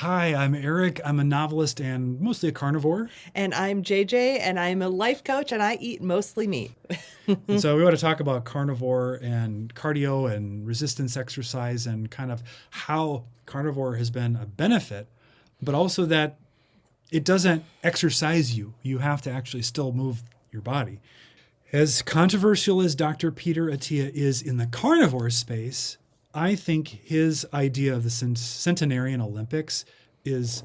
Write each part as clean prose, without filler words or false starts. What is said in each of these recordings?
Hi, I'm Eric. I'm a novelist and mostly a carnivore. And I'm JJ, and I'm a life coach, and I eat mostly meat. And so we want to talk about carnivore and cardio and resistance exercise and kind of how carnivore has been a benefit, but also that it doesn't exercise you. You have to actually still move your body. As controversial as Dr. Peter Attia is in the carnivore space, I think his idea of the centenarian Olympics is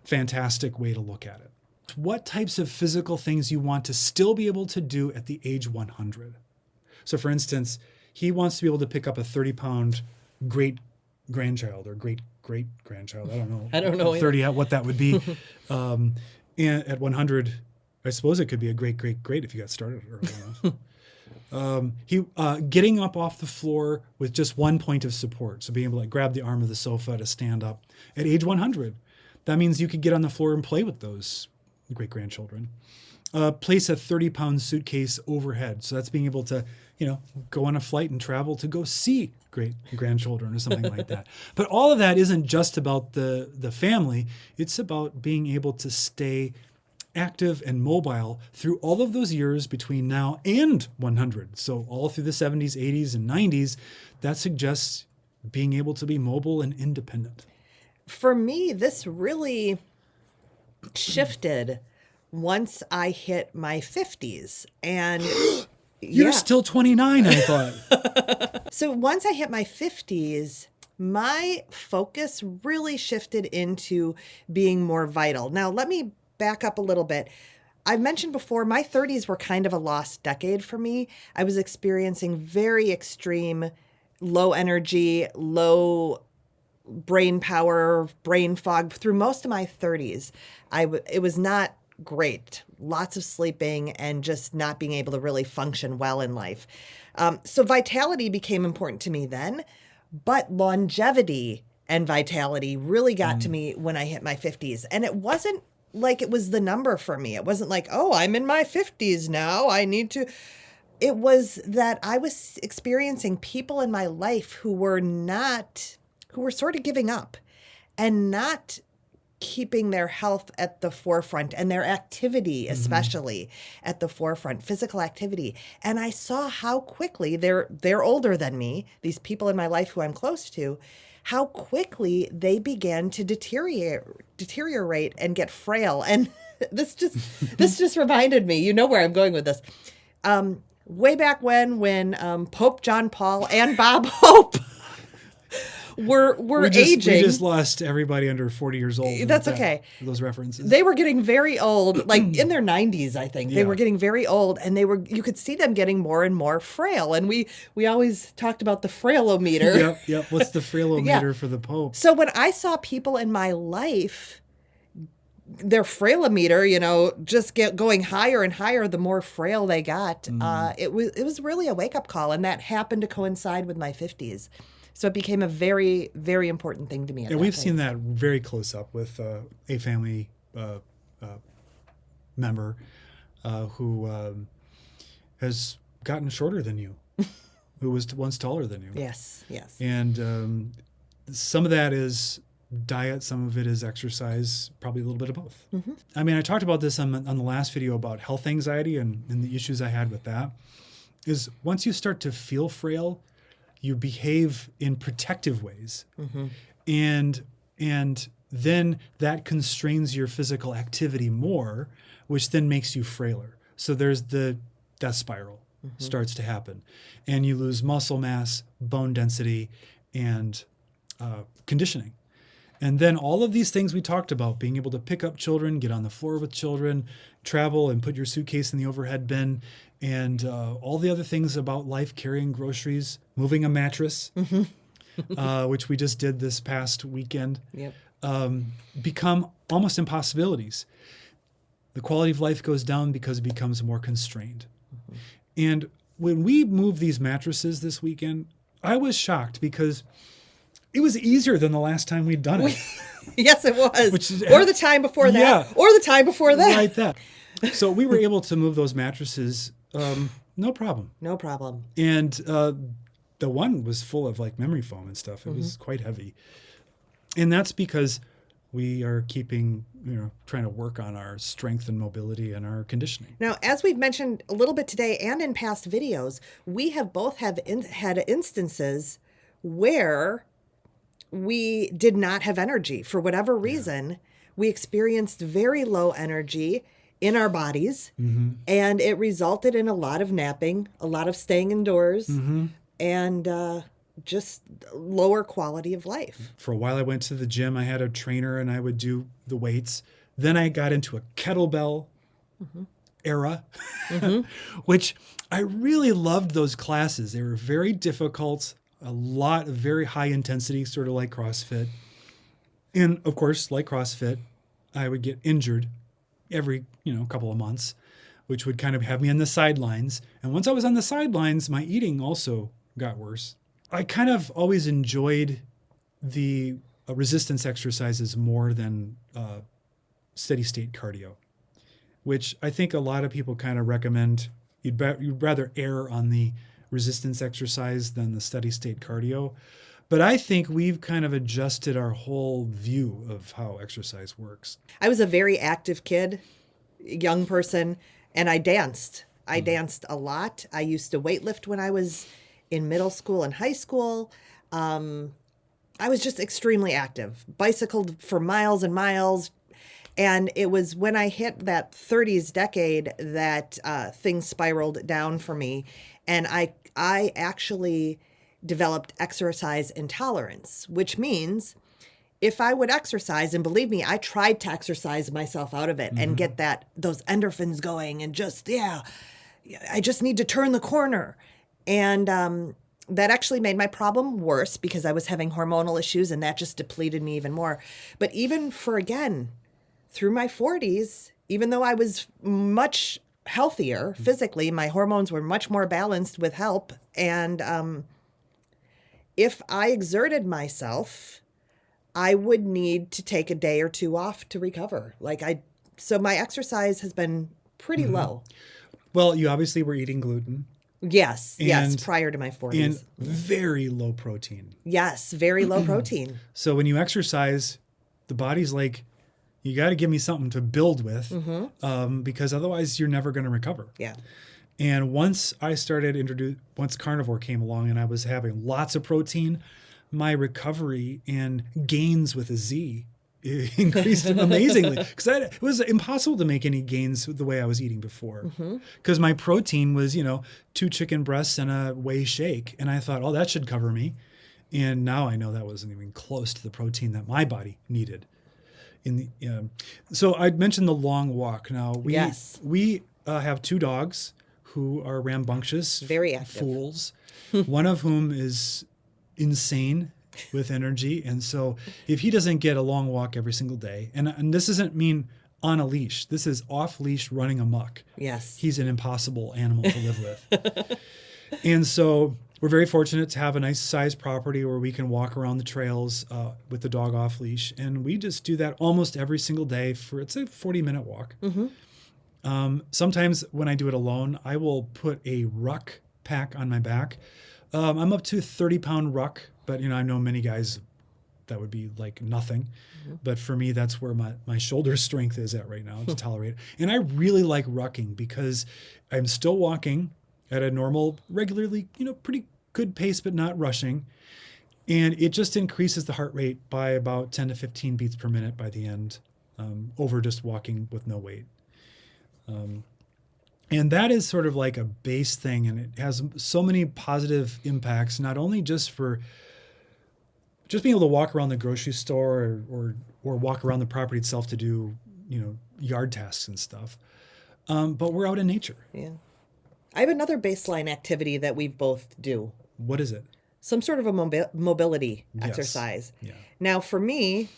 a fantastic way to look at it. What types of physical things you want to still be able to do at the age 100. So for instance, he wants to be able to pick up a 30-pound great grandchild or great grandchild. I don't know. I don't know 30, what that would be. And at 100, I suppose it could be a great if you got started early enough. Getting up off the floor with just one point of support. So being able to grab the arm of the sofa to stand up at age 100. That means you could get on the floor and play with those great-grandchildren. Place a 30-pound suitcase overhead. So that's being able to, go on a flight and travel to go see great-grandchildren or something like that. But all of that isn't just about the family. It's about being able to stay active and mobile through all of those years between now and 100. So all through the 70s, 80s, and 90s, that suggests being able to be mobile and independent. For me, this really shifted once I hit my 50s. And You're still 29, I thought. So once I hit my 50s, my focus really shifted into being more vital. Now, let me back up a little bit. I've mentioned before, my 30s were kind of a lost decade for me. I was experiencing very extreme low energy, low brain power, brain fog through most of my 30s. It was not great. Lots of sleeping and just not being able to really function well in life. So vitality became important to me then, but longevity and vitality really got to me when I hit my 50s. And it wasn't like it was the number for me. It wasn't like, oh, I'm in my 50s now, I need to. It was that I was experiencing people in my life who were sort of giving up and not keeping their health at the forefront and their activity, especially at the forefront, physical activity. And I saw how quickly they're older than me, these people in my life who I'm close to, how quickly they began to deteriorate and get frail. And this just reminded me, you know where I'm going with this. Way back when Pope John Paul and Bob Hope were aging. We just lost everybody under 40 years old. That's okay. Those references. They were getting very old, like in their 90s, I think. They were getting very old, and you could see them getting more and more frail. And we always talked about the frail-o-meter. Yep. What's the frail-o-meter for the Pope? So when I saw people in my life, their frail-o-meter, just going higher and higher the more frail they got, it was really a wake-up call, and that happened to coincide with my 50s. So it became a very, very important thing to me. And we've seen that very close up with a family member who has gotten shorter than you, who was once taller than you. Yes. And some of that is diet, some of it is exercise, probably a little bit of both. Mm-hmm. I mean, I talked about this on the last video about health anxiety and the issues I had with that, is once you start to feel frail, you behave in protective ways. Mm-hmm. And then that constrains your physical activity more, which then makes you frailer. So there's the death spiral starts to happen. And you lose muscle mass, bone density, and conditioning. And then all of these things we talked about, being able to pick up children, get on the floor with children, travel and put your suitcase in the overhead bin, and all the other things about life, carrying groceries, moving a mattress, which we just did this past weekend, become almost impossibilities. The quality of life goes down because it becomes more constrained. And when we moved these mattresses this weekend, I was shocked because it was easier than the last time we'd done it. Yes, it was. Or the time before that. Yeah. Or the time before that. Like that. So we were able to move those mattresses, no problem. No problem. And the one was full of like memory foam and stuff. It was quite heavy. And that's because we are keeping, trying to work on our strength and mobility and our conditioning. Now, as we've mentioned a little bit today and in past videos, we have both had instances where we did not have energy for whatever reason. We experienced very low energy in our bodies, and it resulted in a lot of napping, a lot of staying indoors, and just lower quality of life. For a while, I went to the gym. I had a trainer and I would do the weights. Then I got into a kettlebell era, which I really loved those classes. They were very difficult, a lot of very high intensity, sort of like CrossFit. And of course, like CrossFit, I would get injured every, couple of months, which would kind of have me on the sidelines. And once I was on the sidelines, my eating also got worse. I kind of always enjoyed the resistance exercises more than steady state cardio, which I think a lot of people kind of recommend. You'd rather err on the resistance exercise than the steady state cardio. But I think we've kind of adjusted our whole view of how exercise works. I was a very active kid, young person, and I danced. I danced a lot. I used to weightlift when I was in middle school and high school. I was just extremely active, bicycled for miles and miles. And it was when I hit that 30s decade that things spiraled down for me. And I actually developed exercise intolerance, which means if I would exercise, and believe me, I tried to exercise myself out of it and get those endorphins going and just, I just need to turn the corner. And that actually made my problem worse because I was having hormonal issues and that just depleted me even more. But even through my 40s, even though I was much healthier physically, my hormones were much more balanced with help. And if I exerted myself, I would need to take a day or two off to recover. So my exercise has been pretty low. Well, you obviously were eating gluten. Yes, prior to my 40s. And very low protein. Yes, very low protein. So when you exercise, the body's like, you got to give me something to build with because otherwise you're never going to recover. Yeah. And once carnivore came along and I was having lots of protein, my recovery and gains with a Z increased amazingly because it was impossible to make any gains the way I was eating before because my protein was, 2 chicken breasts and a whey shake. And I thought, oh, that should cover me. And now I know that wasn't even close to the protein that my body needed. So I'd mentioned the long walk. Now we have 2 dogs who are rambunctious, very active fools, one of whom is insane with energy. And so if he doesn't get a long walk every single day, and this doesn't mean on a leash, this is off leash running amok. Yes. He's an impossible animal to live with. And so we're very fortunate to have a nice sized property where we can walk around the trails with the dog off leash. And we just do that almost every single day it's a 40-minute walk. Sometimes when I do it alone, I will put a ruck pack on my back. I'm up to a 30-pound ruck, but I know many guys that would be like nothing. But for me, that's where my shoulder strength is at right now to tolerate it. And I really like rucking because I'm still walking at a normal, regularly, pretty good pace, but not rushing. And it just increases the heart rate by about 10 to 15 beats per minute by the end over just walking with no weight. And that is sort of like a base thing, and it has so many positive impacts, not only just for just being able to walk around the grocery store or walk around the property itself to do, yard tasks and stuff, but we're out in nature. Yeah. I have another baseline activity that we both do. What is it? Some sort of a mobility exercise. Yeah. Now, for me,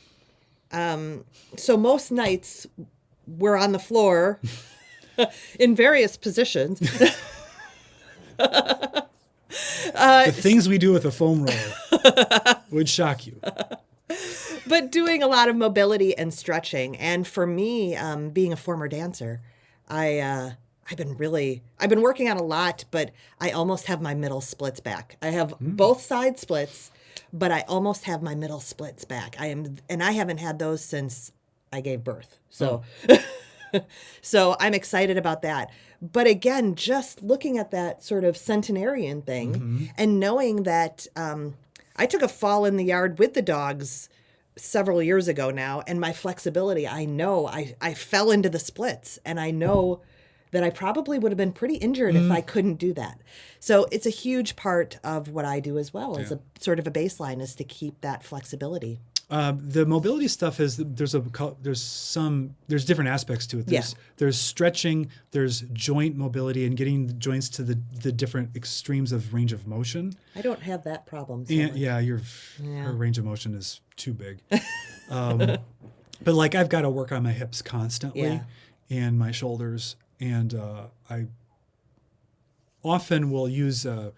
so most nights we're on the floor in various positions. The things we do with a foam roller would shock you. But doing a lot of mobility and stretching. And for me, being a former dancer, I've been working on a lot, but I almost have my middle splits back. I have both side splits, but I almost have my middle splits back. And I haven't had those since I gave birth. So, so I'm excited about that. But again, just looking at that sort of centenarian thing and knowing that I took a fall in the yard with the dogs several years ago now, and my flexibility, I know I fell into the splits, and I know that I probably would have been pretty injured if I couldn't do that. So it's a huge part of what I do as well as a sort of a baseline, is to keep that flexibility. The mobility stuff is there's different aspects to it. There's stretching, there's joint mobility, and getting the joints to the different extremes of range of motion. I don't have that problem. So And, your range of motion is too big. But like I've got to work on my hips constantly and my shoulders, and I often will use a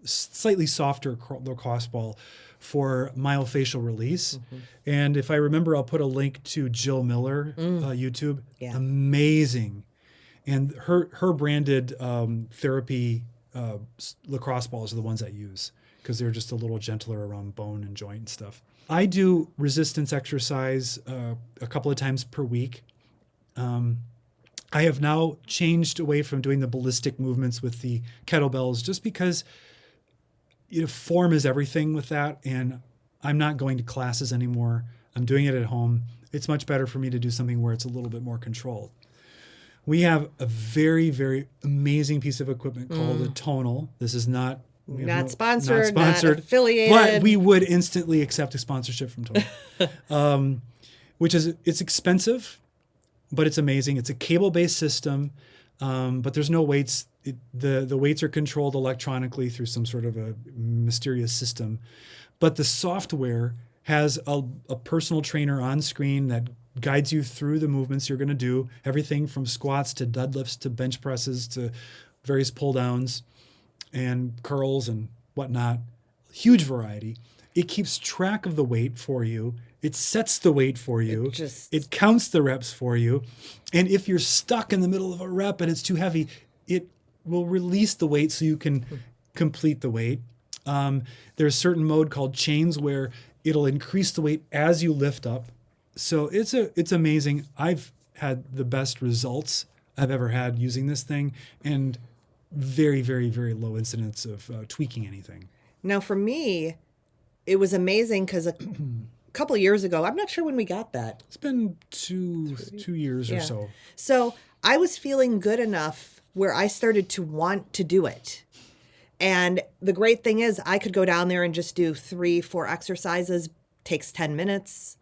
slightly softer lacrosse ball for myofascial release. And if I remember, I'll put a link to Jill Miller, YouTube. Yeah. Amazing. And her branded therapy lacrosse balls are the ones I use because they're just a little gentler around bone and joint and stuff. I do resistance exercise a couple of times per week. I have now changed away from doing the ballistic movements with the kettlebells just because form is everything with that, and I'm not going to classes anymore. I'm doing it at home. It's much better for me to do something where it's a little bit more controlled. We have a very, very amazing piece of equipment called a Tonal. This is not sponsored, not affiliated, but we would instantly accept a sponsorship from Tonal, it's expensive, but it's amazing. It's a cable-based system, but there's no weights. The weights are controlled electronically through some sort of a mysterious system. But the software has a personal trainer on screen that guides you through the movements you're going to do, everything from squats to deadlifts to bench presses to various pull downs and curls and whatnot. Huge variety. It keeps track of the weight for you. It sets the weight for you. It counts the reps for you. And if you're stuck in the middle of a rep and it's too heavy, it will release the weight so you can complete the weight. There's a certain mode called chains where it'll increase the weight as you lift up. So it's amazing. I've had the best results I've ever had using this thing, and very, very, very low incidence of tweaking anything. Now, for me, it was amazing because a couple of years ago, I'm not sure when we got that. It's been two years or so. So I was feeling good enough where I started to want to do it. And the great thing is I could go down there and just do 3-4 exercises, takes 10 minutes.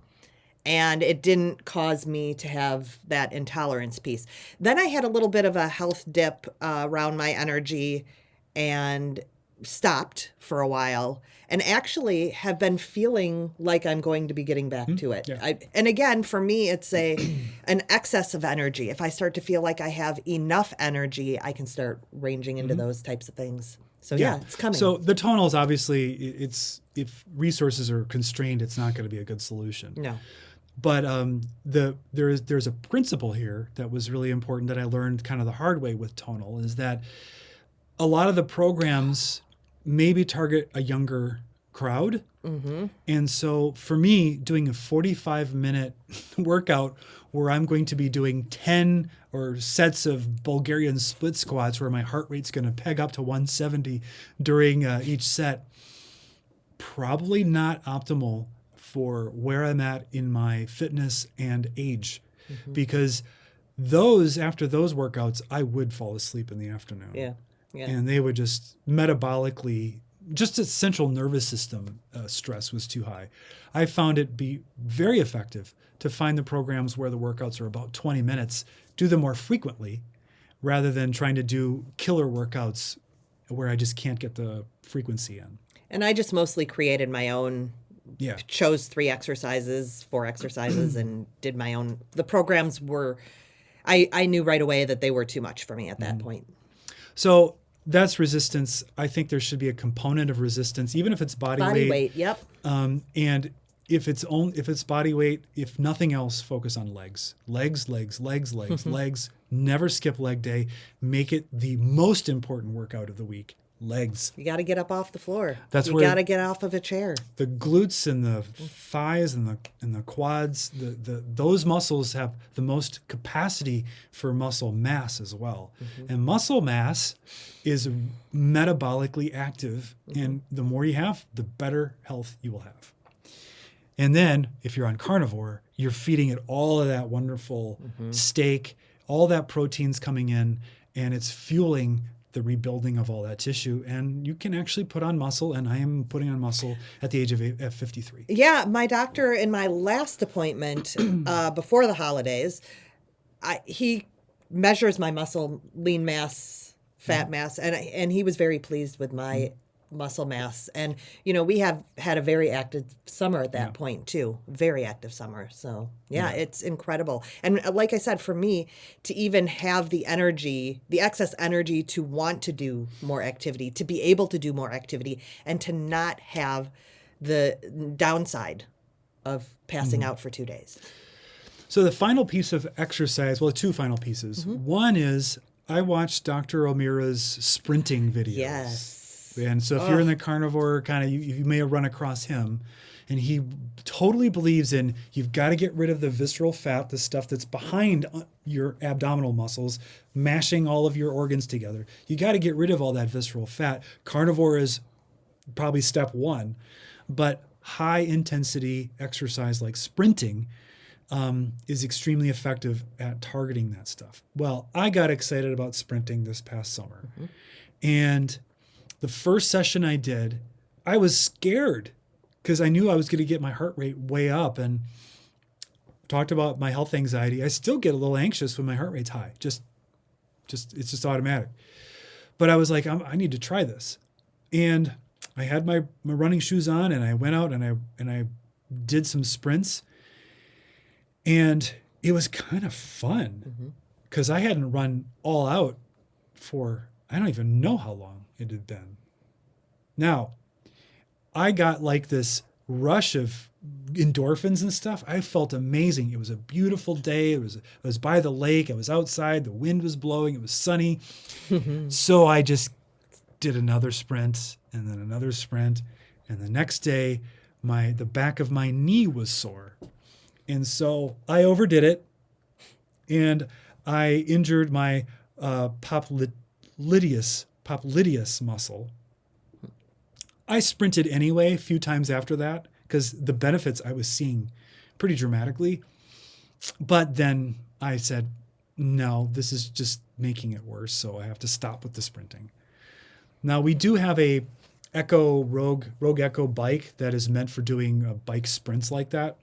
And it didn't cause me to have that intolerance piece. Then I had a little bit of a health dip around my energy and stopped for a while, and actually have been feeling like I'm going to be getting back to it. Yeah. And again, for me, it's an excess of energy. If I start to feel like I have enough energy, I can start ranging into those types of things. So yeah, it's coming. So the Tonal is obviously, if resources are constrained, it's not going to be a good solution. No. But there's a principle here that was really important that I learned kind of the hard way with Tonal, is that a lot of the programs maybe target a younger crowd. Mm-hmm. And so for me, doing a 45-minute workout where I'm going to be doing 10 or sets of Bulgarian split squats where my heart rate's going to peg up to 170 during each set, probably not optimal for where I'm at in my fitness and age. Mm-hmm. Because after those workouts, I would fall asleep in the afternoon. Yeah. And they would just metabolically, just a central nervous system stress was too high. I found it be very effective to find the programs where the workouts are about 20 minutes, do them more frequently, rather than trying to do killer workouts where I just can't get the frequency in. And I just mostly created my own. Yeah. Chose 4 exercises, and did my own. The programs were, I knew right away that they were too much for me at that point. So that's resistance. I think there should be a component of resistance, even if it's body weight. Yep. And if it's body weight, if nothing else, focus on legs. Legs. Legs. Never skip leg day. Make it the most important workout of the week. legs. You got to get up off the floor. That's you where- got to get off of a chair. The glutes and the thighs and the quads, those muscles have the most capacity for muscle mass as well. And muscle mass is metabolically active, and the more you have, the better health you will have. And then if you're on carnivore, you're feeding it all of that wonderful steak, all that protein's coming in, and it's fueling the rebuilding of all that tissue. And you can actually put on muscle, and I am putting on muscle at the age of 53. Yeah, my doctor in my last appointment before the holidays, he measures my muscle, lean mass, fat mass, and he was very pleased with my muscle mass. And, we have had a very active summer at that point too. Very active summer. So it's incredible. And like I said, for me to even have the energy, the excess energy to want to do more activity, to be able to do more activity, and to not have the downside of passing out for 2 days. So the final piece of exercise, well, two final pieces. One is I watched Dr. O'Meara's sprinting videos. Yes. And so if you're in the carnivore kind of, you may have run across him, and he totally believes in you've got to get rid of the visceral fat, the stuff that's behind your abdominal muscles, mashing all of your organs together. You got to get rid of all that visceral fat. Carnivore is probably step one, but high intensity exercise like sprinting is extremely effective at targeting that stuff. Well, I got excited about sprinting this past summer. And the first session I did, I was scared because I knew I was going to get my heart rate way up, and talked about my health anxiety. I still get a little anxious when my heart rate's high. Just it's just automatic. But I was like, I need to try this. And I had my running shoes on, and I went out and I did some sprints. And it was kind of fun because I hadn't run all out for, I don't even know how long it had been. Now, I got like this rush of endorphins and stuff. I felt amazing. It was a beautiful day. I was by the lake. I was outside. The wind was blowing. It was sunny. So I just did another sprint and then another sprint. And the next day, the back of my knee was sore. And so I overdid it, and I injured my popliteus muscle. I sprinted anyway a few times after that because the benefits I was seeing pretty dramatically. But then I said, no, this is just making it worse, so I have to stop with the sprinting. Now, we do have a Rogue Echo bike that is meant for doing bike sprints like that.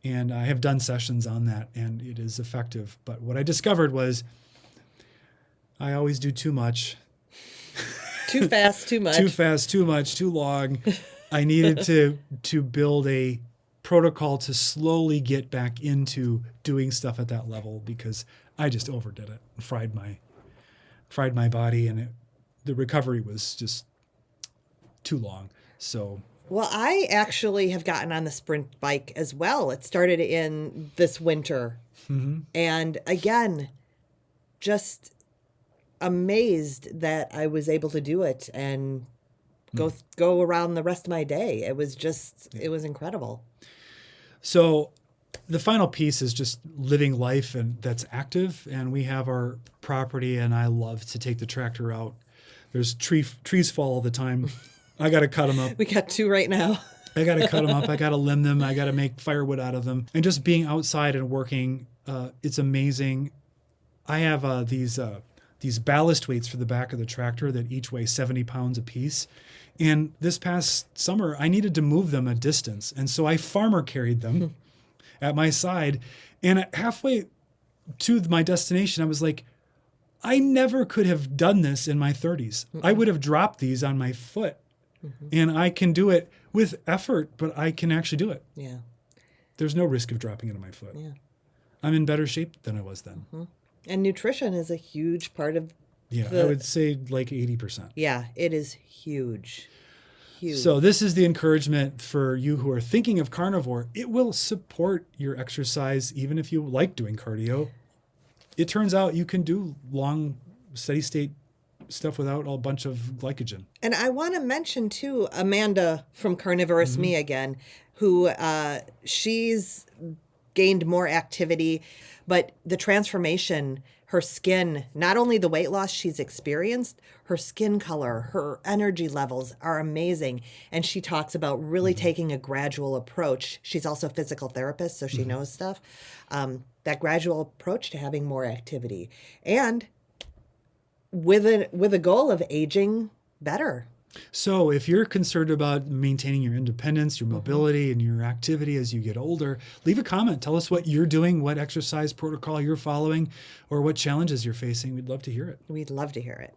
And I have done sessions on that, and it is effective. But what I discovered was I always do too much. Too fast, too much. Too fast, too much, too long. I needed to build a protocol to slowly get back into doing stuff at that level because I just overdid it, fried my body, and the recovery was just too long. So. Well, I actually have gotten on the sprint bike as well. It started in this winter. And again, just amazed that I was able to do it and go around the rest of my day. It was it was incredible. So the final piece is just living life and that's active. And we have our property, and I love to take the tractor out. There's trees fall all the time. I got to cut them up. We got 2 right now. I got to cut them up. I got to limb them. I got to make firewood out of them. And just being outside and working, it's amazing. I have these ballast weights for the back of the tractor that each weigh 70 pounds a piece. And this past summer, I needed to move them a distance. And so I farmer carried them at my side. And halfway to my destination, I was like, I never could have done this in my 30s. I would have dropped these on my foot. And I can do it with effort, but I can actually do it. Yeah. There's no risk of dropping it on my foot. Yeah. I'm in better shape than I was then. And nutrition is a huge part of I would say like 80%. Yeah, it is huge. Huge. So this is the encouragement for you who are thinking of carnivore. It will support your exercise even if you like doing cardio. It turns out you can do long, steady state stuff without a bunch of glycogen. And I want to mention too, Amanda from Carnivorous Me again, who she's gained more activity, but the transformation, her skin, not only the weight loss she's experienced, her skin color, her energy levels are amazing. And she talks about really taking a gradual approach. She's also a physical therapist, so she knows stuff. That gradual approach to having more activity. And with a goal of aging better. So if you're concerned about maintaining your independence, your mobility, and your activity as you get older, leave a comment. Tell us what you're doing, what exercise protocol you're following, or what challenges you're facing. We'd love to hear it. We'd love to hear it.